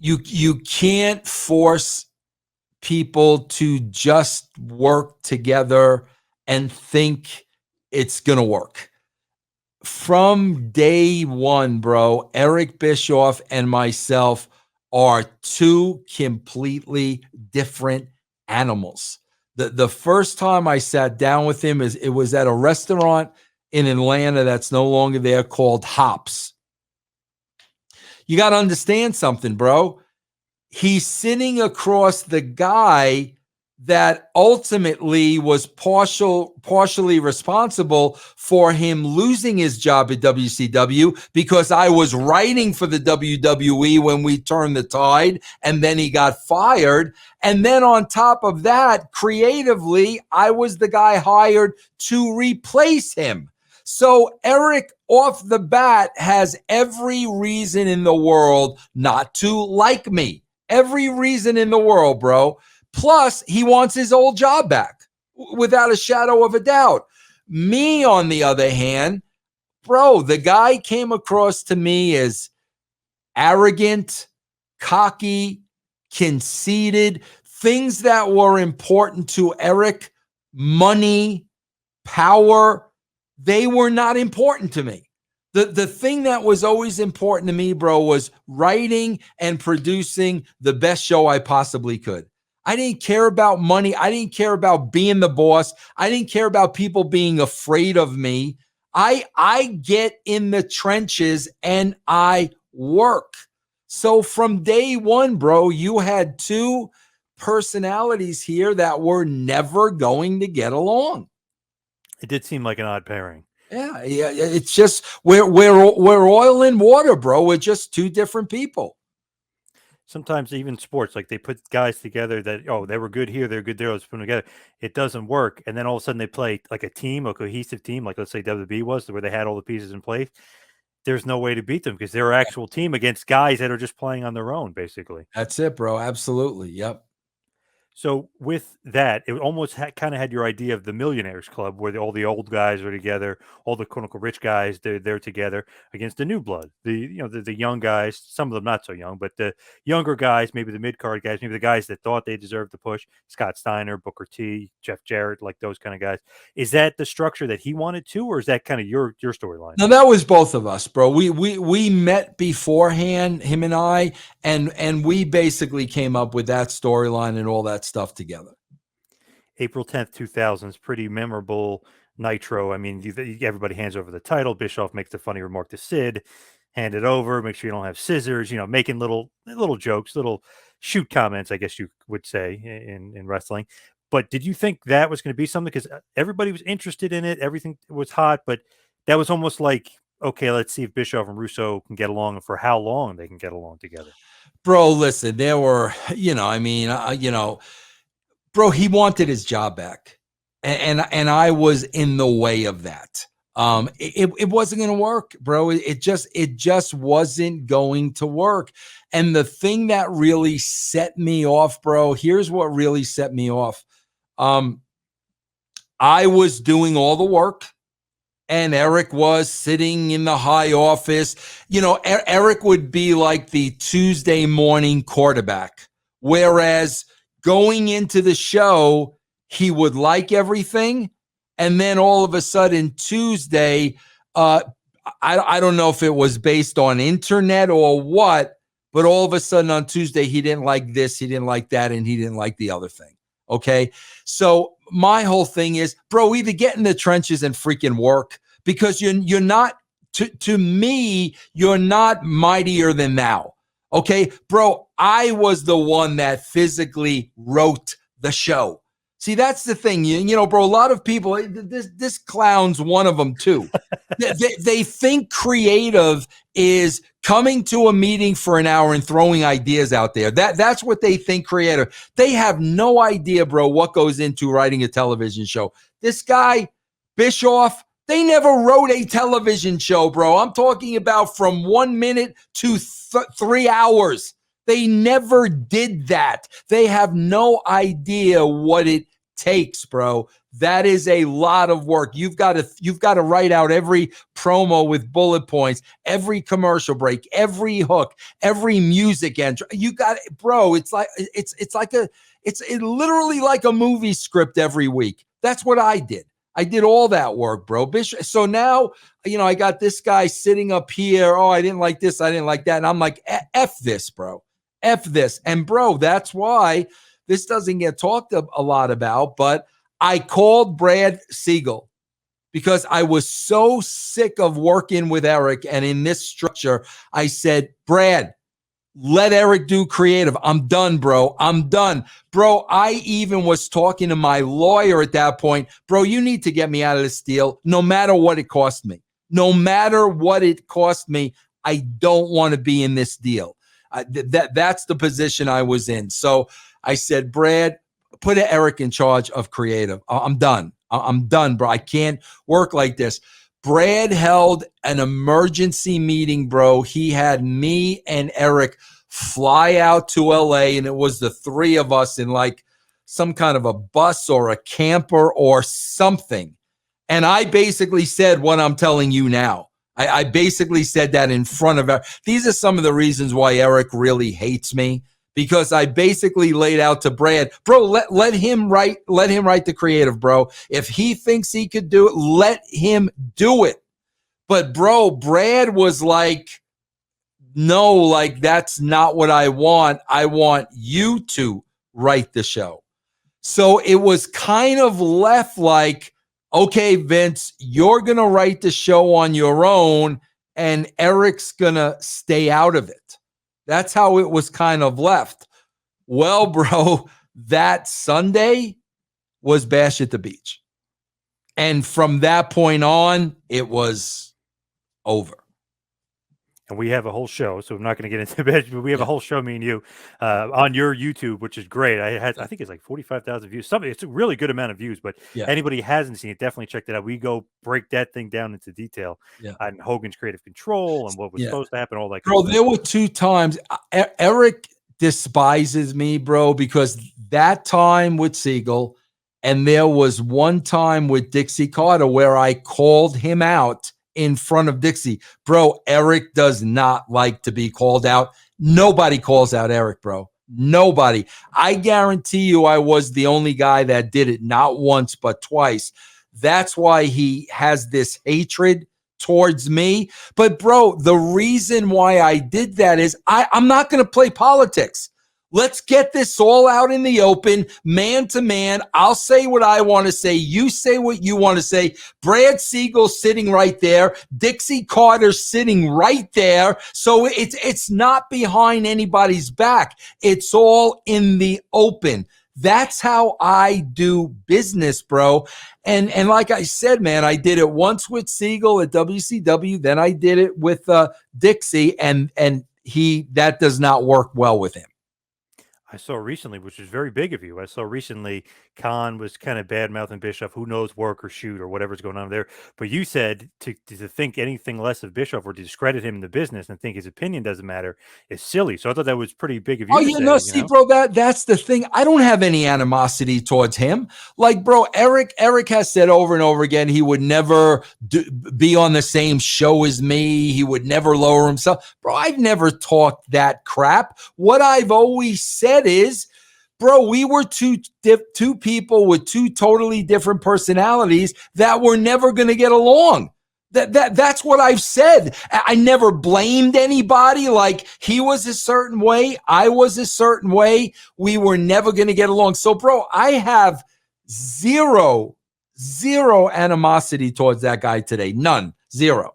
you can't force people to just work together and think it's going to work. From day one, bro, Eric Bischoff and myself are two completely different animals. The first time I sat down with him, it was at a restaurant in Atlanta that's no longer there called Hops. You got to understand something, bro. He's sitting across the guy that ultimately was partially responsible for him losing his job at WCW, because I was writing for the WWE when we turned the tide, and then he got fired. And then on top of that, creatively, I was the guy hired to replace him. So Eric, off the bat, has every reason in the world not to like me. Every reason in the world, bro. Plus, he wants his old job back, without a shadow of a doubt. Me, on the other hand, bro, the guy came across to me as arrogant, cocky, conceited, things that were important to Eric, money, power, they were not important to me. The thing that was always important to me, bro, was writing and producing the best show I possibly could. I didn't care about money. I didn't care about being the boss. I didn't care about people being afraid of me. I get in the trenches and I work. So from day one, bro, you had two personalities here that were never going to get along. It did seem like an odd pairing. Yeah, it's just we're oil and water, bro. We're just two different people. Sometimes even sports, like they put guys together that, oh, they were good here, they're good there, let's put them together. It doesn't work. And then all of a sudden they play like a team, a cohesive team, like let's say WWE was, where they had all the pieces in place. There's no way to beat them because they're an actual team against guys that are just playing on their own, basically. That's it, bro. Absolutely. Yep. So with that, it almost kind of had your idea of the Millionaires Club, where all the old guys are together, all the quote unquote rich guys, they're together against the new blood, the young guys, some of them not so young, but the younger guys, maybe the mid card guys, maybe the guys that thought they deserved the push, Scott Steiner, Booker T, Jeff Jarrett, like those kind of guys. Is that the structure that he wanted to, or is that kind of your storyline? No, that was both of us, bro. We met beforehand, him and I, and we basically came up with that storyline and all that stuff together. April 10th, 2000 is pretty memorable Nitro. I mean, everybody hands over the title. Bischoff makes the funny remark to Sid, hand it over, make sure you don't have scissors, making little jokes, little shoot comments, I guess you would say in wrestling. But did you think that was going to be something? Because everybody was interested in it. Everything was hot, but that was almost like, okay, let's see if Bischoff and Russo can get along and for how long they can get along together. Bro, listen, there were, bro, he wanted his job back. And I was in the way of that. It wasn't going to work, bro. It just wasn't going to work. And the thing that really set me off, bro, here's what really set me off. I was doing all the work, and Eric was sitting in the high office. Eric would be like the Tuesday morning quarterback, whereas going into the show, he would like everything. And then all of a sudden Tuesday, I don't know if it was based on internet or what, but all of a sudden on Tuesday, he didn't like this, he didn't like that, and he didn't like the other thing. Okay. So my whole thing is, bro, either get in the trenches and freaking work, because you're not, to me, you're not mightier than thou. Okay, bro, I was the one that physically wrote the show. See, that's the thing, bro. A lot of people, this clown's one of them too. they think creative is coming to a meeting for an hour and throwing ideas out there. That's what they think creative. They have no idea, bro, what goes into writing a television show. This guy, Bischoff, they never wrote a television show, bro. I'm talking about from 1 minute to 3 hours. They never did that. They have no idea what it takes, bro. That is a lot of work. You've got to write out every promo with bullet points, every commercial break, every hook, every music entry. You got it, bro. It's literally like a movie script every week. That's what I did. I did all that work, bro. So now, I got this guy sitting up here. Oh, I didn't like this. I didn't like that. And I'm like, F this, bro. F this. And bro, that's why this doesn't get talked a lot about, but I called Brad Siegel because I was so sick of working with Eric and in this structure. I said, Brad, let Eric do creative. I'm done, bro. I'm done. Bro, I even was talking to my lawyer at that point. Bro, you need to get me out of this deal no matter what it cost me. No matter what it cost me, I don't want to be in this deal. That's the position I was in. So I said, Brad, put Eric in charge of creative. I'm done. I'm done, bro. I can't work like this. Brad held an emergency meeting, bro. He had me and Eric fly out to LA, and it was the three of us in like some kind of a bus or a camper or something. And I basically said what I'm telling you now. I basically said that in front of Eric. These are some of the reasons why Eric really hates me, because I basically laid out to Brad, bro, let him write the creative, bro. If he thinks he could do it, let him do it. But bro, Brad was like, no, like that's not what I want. I want you to write the show. So it was kind of left like, okay, Vince, you're going to write the show on your own and Eric's going to stay out of it. That's how it was kind of left. Well, bro, that Sunday was Bash at the Beach. And from that point on, it was over. And we have a whole show, so I'm not going to get into it, but we have a whole show, me and you, on your YouTube, which is great. I think it's like 45,000 views. It's a really good amount of views, but anybody who hasn't seen it, definitely check that out. We go break that thing down into detail on Hogan's creative control and what was supposed to happen, all that. Bro, there were 2 times. Eric despises me, bro, because that time with Siegel, and there was one time with Dixie Carter where I called him out in front of Dixie. Bro, Eric does not like to be called out. Nobody calls out Eric, bro. Nobody. I guarantee you I was the only guy that did it, not once, but twice. That's why he has this hatred towards me. But bro, the reason why I did that is I'm not going to play politics. Let's get this all out in the open, man to man. I'll say what I want to say. You say what you want to say. Brad Siegel sitting right there. Dixie Carter sitting right there. So it's not behind anybody's back. It's all in the open. That's how I do business, bro. And like I said, man, I did it once with Siegel at WCW. Then I did it with Dixie, and that does not work well with him. I saw recently, which was very big of you. I saw recently Khan was kind of bad mouthing Bischoff, who knows, work or shoot or whatever's going on there. But you said to think anything less of Bischoff or to discredit him in the business and think his opinion doesn't matter is silly. So I thought that was pretty big of you. Oh, yeah, no, see, bro, that's the thing. I don't have any animosity towards him. Like, bro, Eric has said over and over again he would never be on the same show as me. He would never lower himself. Bro, I've never talked that crap. What I've always said is, bro, we were two people with 2 totally different personalities that were never going to get along. That's what I've said. I never blamed anybody. Like, he was a certain way, I was a certain way. We were never going to get along. So, bro, I have zero animosity towards that guy today. None. Zero.